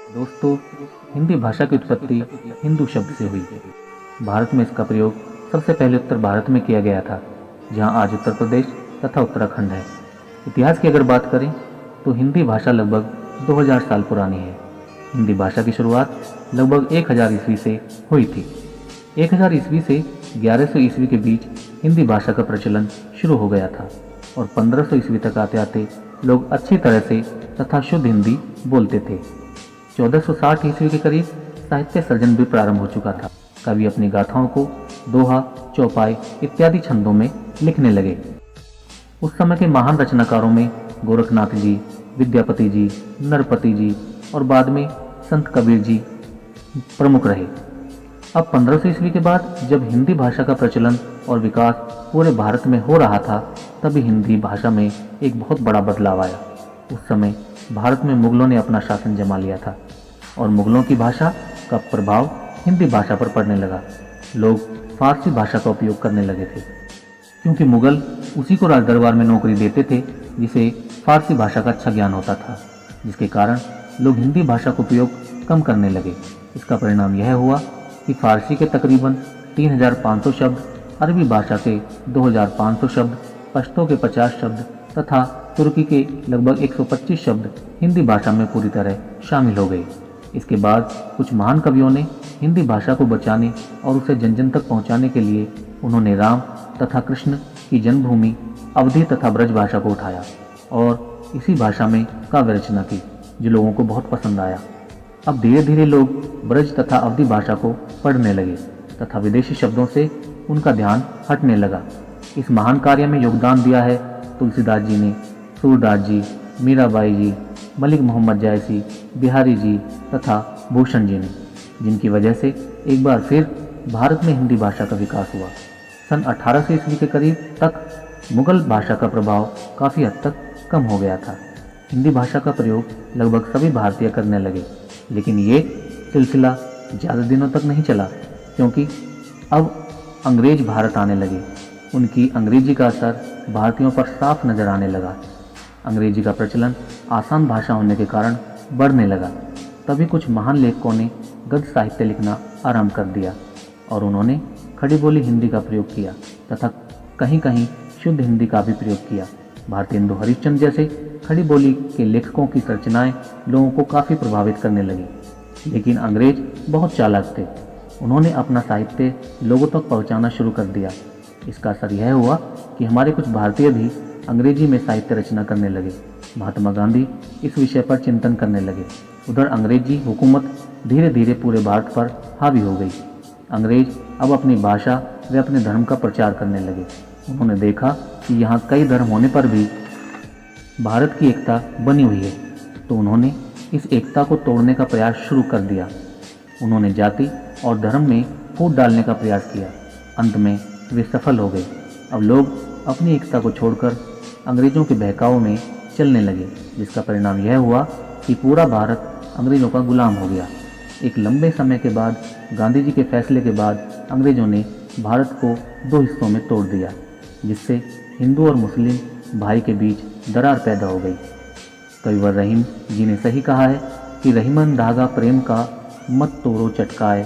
दोस्तों, हिंदी भाषा की उत्पत्ति हिंदू शब्द से हुई। भारत में इसका प्रयोग सबसे पहले उत्तर भारत में किया गया था, जहां आज उत्तर प्रदेश तथा उत्तराखंड है। इतिहास की अगर बात करें तो हिंदी भाषा लगभग 2000 साल पुरानी है। हिंदी भाषा की शुरुआत लगभग 1000 ईस्वी से हुई थी। 1000 ईस्वी से 1100 ईस्वी के बीच हिंदी भाषा का प्रचलन शुरू हो गया था और 1500 ईस्वी तक आते आते लोग अच्छी तरह से तथा शुद्ध हिंदी बोलते थे। 1460 ईस्वी के करीब साहित्य सर्जन भी प्रारंभ हो चुका था। कवि अपनी गाथाओं को दोहा, चौपाई इत्यादि छंदों में लिखने लगे। उस समय के महान रचनाकारों में गोरखनाथ जी, विद्यापति जी, नरपति जी और बाद में संत कबीर जी प्रमुख रहे। अब 1500 ईस्वी के बाद जब हिंदी भाषा का प्रचलन और विकास पूरे भारत में हो रहा था, तभी हिंदी भाषा में एक बहुत बड़ा बदलाव आया। उस समय भारत में मुगलों ने अपना शासन जमा लिया था और मुगलों की भाषा का प्रभाव हिंदी भाषा पर पड़ने लगा। लोग फारसी भाषा का उपयोग करने लगे थे, क्योंकि मुगल उसी को राज दरबार में नौकरी देते थे जिसे फारसी भाषा का अच्छा ज्ञान होता था, जिसके कारण लोग हिंदी भाषा का उपयोग कम करने लगे। इसका परिणाम यह हुआ कि फारसी के तकरीबन 3500 शब्द, अरबी भाषा के 2500 शब्द, पश्तो के 50 शब्द तथा तुर्की के लगभग 125 शब्द हिंदी भाषा में पूरी तरह शामिल हो गए। इसके बाद कुछ महान कवियों ने हिंदी भाषा को बचाने और उसे जन जन तक पहुंचाने के लिए उन्होंने राम तथा कृष्ण की जन्मभूमि अवधी तथा ब्रज भाषा को उठाया और इसी भाषा में काव्य रचना की, जो लोगों को बहुत पसंद आया। अब धीरे धीरे लोग ब्रज तथा अवधी भाषा को पढ़ने लगे तथा विदेशी शब्दों से उनका ध्यान हटने लगा। इस महान कार्य में योगदान दिया है तुलसीदास जी ने, सूरदास जी, मीराबाई जी, मलिक मोहम्मद जायसी, बिहारी जी तथा भूषण जी ने, जिनकी वजह से एक बार फिर भारत में हिंदी भाषा का विकास हुआ। सन 1800 ईस्वी के करीब तक मुगल भाषा का प्रभाव काफ़ी हद तक कम हो गया था। हिंदी भाषा का प्रयोग लगभग सभी भारतीय करने लगे, लेकिन ये सिलसिला ज़्यादा दिनों तक नहीं चला, क्योंकि अब अंग्रेज भारत आने लगे। उनकी अंग्रेजी का असर भारतीयों पर साफ नज़र आने लगा। अंग्रेजी का प्रचलन आसान भाषा होने के कारण बढ़ने लगा। तभी कुछ महान लेखकों ने गद्य साहित्य लिखना आरंभ कर दिया और उन्होंने खड़ी बोली हिंदी का प्रयोग किया तथा कहीं कहीं शुद्ध हिंदी का भी प्रयोग किया। भारतेंदु हरिश्चंद्र जैसे खड़ी बोली के लेखकों की रचनाएं लोगों को काफ़ी प्रभावित करने लगी। लेकिन अंग्रेज बहुत चालाक थे। उन्होंने अपना साहित्य लोगों तक पहुंचाना शुरू कर दिया। इसका असर यह हुआ कि हमारे कुछ भारतीय भी अंग्रेजी में साहित्य रचना करने लगे। महात्मा गांधी इस विषय पर चिंतन करने लगे। उधर अंग्रेजी हुकूमत धीरे धीरे पूरे भारत पर हावी हो गई। अंग्रेज अब अपनी भाषा व अपने धर्म का प्रचार करने लगे। उन्होंने देखा कि यहाँ कई धर्म होने पर भी भारत की एकता बनी हुई है, तो उन्होंने इस एकता को तोड़ने का प्रयास शुरू कर दिया। उन्होंने जाति और धर्म में फूट डालने का प्रयास किया। अंत में वे सफल हो गए। अब लोग अपनी एकता को छोड़कर अंग्रेज़ों के बहकावे में चलने लगे, जिसका परिणाम यह हुआ कि पूरा भारत अंग्रेज़ों का गुलाम हो गया। एक लंबे समय के बाद गांधी जी के फैसले के बाद अंग्रेज़ों ने भारत को दो हिस्सों में तोड़ दिया, जिससे हिंदू और मुस्लिम भाई के बीच दरार पैदा हो गई। कविवर रहीम जी ने सही कहा है कि रहीमन धागा प्रेम का मत तोड़ो चटकाए,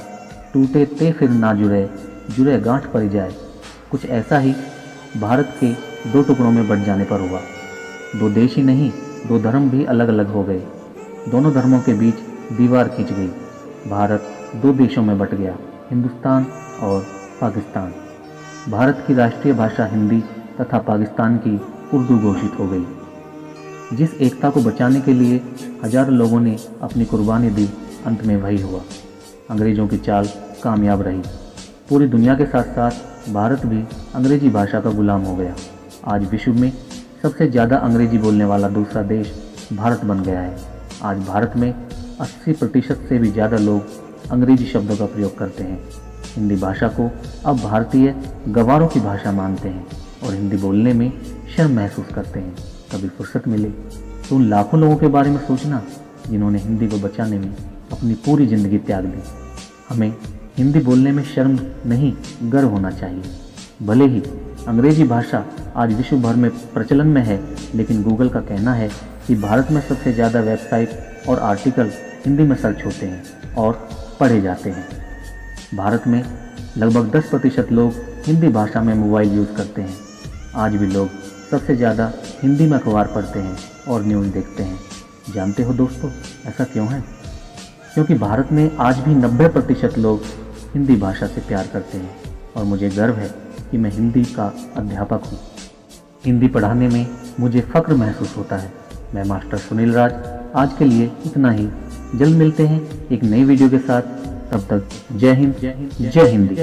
टूटे ते फिर ना जुड़े, जुड़े गांठ पड़ जाए। कुछ ऐसा ही भारत के दो टुकड़ों में बंट जाने पर हुआ। दो देश ही नहीं, दो धर्म भी अलग अलग हो गए। दोनों धर्मों के बीच दीवार खिंच गई। भारत दो देशों में बंट गया, हिंदुस्तान और पाकिस्तान। भारत की राष्ट्रीय भाषा हिंदी तथा पाकिस्तान की उर्दू घोषित हो गई। जिस एकता को बचाने के लिए हजारों लोगों ने अपनी कुर्बानी दी, अंत में वही हुआ। अंग्रेज़ों की चाल कामयाब रही। पूरी दुनिया के साथ साथ भारत भी अंग्रेजी भाषा का गुलाम हो गया। आज विश्व में सबसे ज़्यादा अंग्रेजी बोलने वाला दूसरा देश भारत बन गया है। आज भारत में 80% से भी ज़्यादा लोग अंग्रेजी शब्दों का प्रयोग करते हैं। हिंदी भाषा को अब भारतीय गंवारों की भाषा मानते हैं और हिंदी बोलने में शर्म महसूस करते हैं। कभी फुर्सत मिले तो उन लाखों लोगों के बारे में सोचना जिन्होंने हिंदी को बचाने में अपनी पूरी ज़िंदगी त्याग दी। हमें हिंदी बोलने में शर्म नहीं, गर्व होना चाहिए। भले ही अंग्रेजी भाषा आज विश्व भर में प्रचलन में है, लेकिन गूगल का कहना है कि भारत में सबसे ज़्यादा वेबसाइट और आर्टिकल हिंदी में सर्च होते हैं और पढ़े जाते हैं। भारत में लगभग 10% लोग हिंदी भाषा में मोबाइल यूज़ करते हैं। आज भी लोग सबसे ज़्यादा हिंदी में अखबार पढ़ते हैं और न्यूज़ देखते हैं। जानते हो दोस्तों, ऐसा क्यों है? क्योंकि भारत में आज भी 90% लोग हिंदी भाषा से प्यार करते हैं और मुझे गर्व है कि मैं हिंदी का अध्यापक हूँ। हिंदी पढ़ाने में मुझे फ़ख्र महसूस होता है। मैं मास्टर सुनील राज, आज के लिए इतना ही। जल्द मिलते हैं एक नई वीडियो के साथ। तब तक जय हिंद, जय हिंदी।